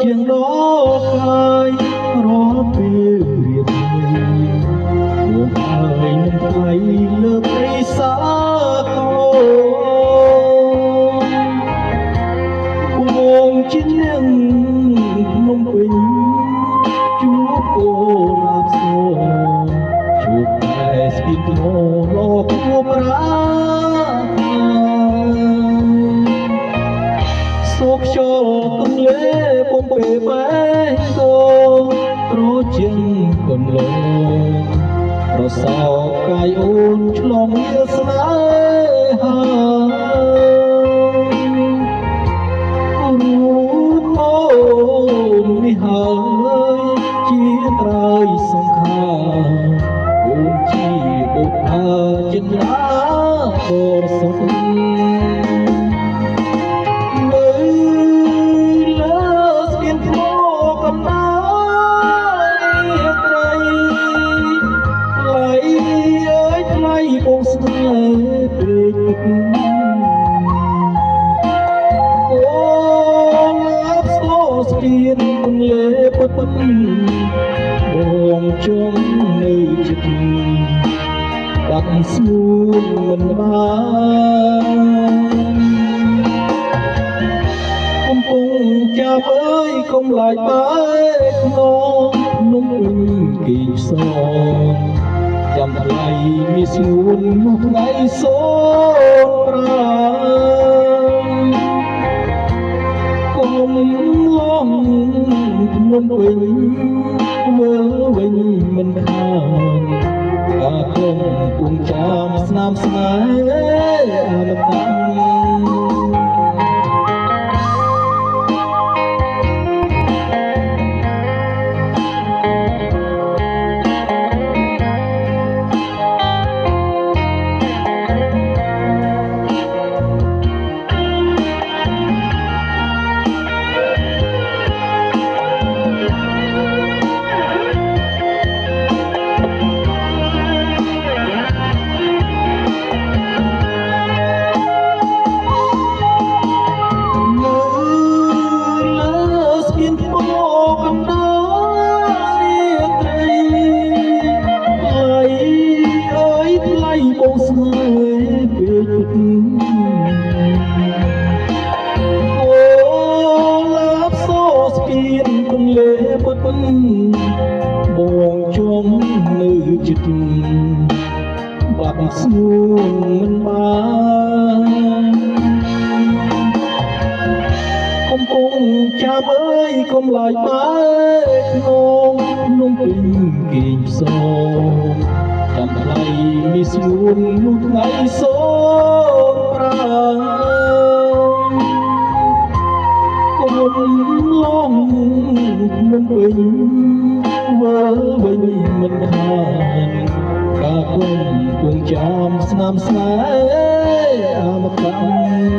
ជាងដកហើយរាល់ពេលរៀបមកហើយនឹងថ្លៃលើព្រៃសាកោវងជានឹងភ្នំពេញជួបកូលាបសជួបតែស្គីថ្មលោកគួបរាសូកចូលទន្លេបំពេបែងគោប្រជាងកូនលោប្រសោកកាយអូនឆ្លងវាសនាហារូបអូននេះហើយជាត្រើយសង្ខារអូនជាបុព្វាចិន្តាបរិសុទ្ធបងស្នេហ៍ព្រេងអូលាបស្ទស្ពានទន្លេពិតបងជុំនៅចិត្តបាត់ស្ងួនមិនបានកំពុងចាប់អើយកុំឡាយបែកក្នុងភ្នំពេញគីសងចាំថ្លៃមានស្ងួននោះថ្ងៃសូនប្រាកុំឡងភ្នំពេញមើលវិញមិនខានការក្នុងគង់ចាំស្នាមស្នេហ៍អមតៈបងស្នេហ៍ពេលអូលាបសូស្ពានទន្លេពិតបងជុំនៅចិត្តបាត់ស្ងួនមិនបានកំពុងចាំអើយកុំឡាយបែកក្នុងភ្នំពេញគីផ្សងចាំថ្លៃមានស្ងួននោះថ្ងៃសូនប្រាកុំឡងភ្នំពេញមើលវិញមិនខានការគុំគង់ចាំស្នាមស្នេហ៍អមតៈ